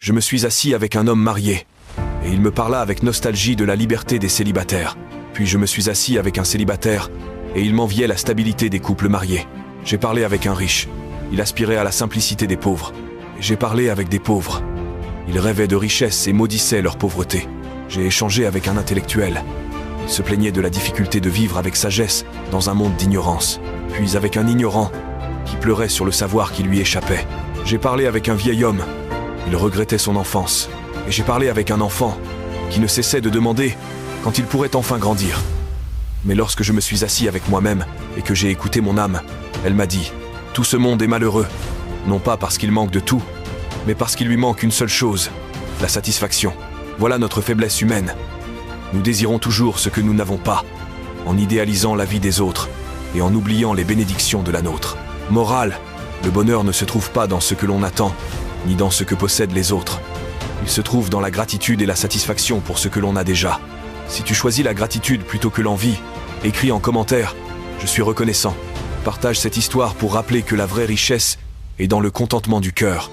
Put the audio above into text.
Je me suis assis avec un homme marié, et il me parla avec nostalgie de la liberté des célibataires. Puis je me suis assis avec un célibataire, et il m'enviait la stabilité des couples mariés. J'ai parlé avec un riche, il aspirait à la simplicité des pauvres. Et j'ai parlé avec des pauvres. Ils rêvaient de richesse et maudissaient leur pauvreté. J'ai échangé avec un intellectuel. Il se plaignait de la difficulté de vivre avec sagesse dans un monde d'ignorance. Puis avec un ignorant qui pleurait sur le savoir qui lui échappait. J'ai parlé avec un vieil homme. Il regrettait son enfance. Et j'ai parlé avec un enfant qui ne cessait de demander quand il pourrait enfin grandir. Mais lorsque je me suis assis avec moi-même et que j'ai écouté mon âme, elle m'a dit « Tout ce monde est malheureux, non pas parce qu'il manque de tout, mais parce qu'il lui manque une seule chose, la satisfaction. Voilà notre faiblesse humaine. Nous désirons toujours ce que nous n'avons pas, en idéalisant la vie des autres et en oubliant les bénédictions de la nôtre. Morale, le bonheur ne se trouve pas dans ce que l'on attend, ni dans ce que possèdent les autres. Il se trouve dans la gratitude et la satisfaction pour ce que l'on a déjà. Si tu choisis la gratitude plutôt que l'envie, écris en commentaire « Je suis reconnaissant ». Partage cette histoire pour rappeler que la vraie richesse est dans le contentement du cœur.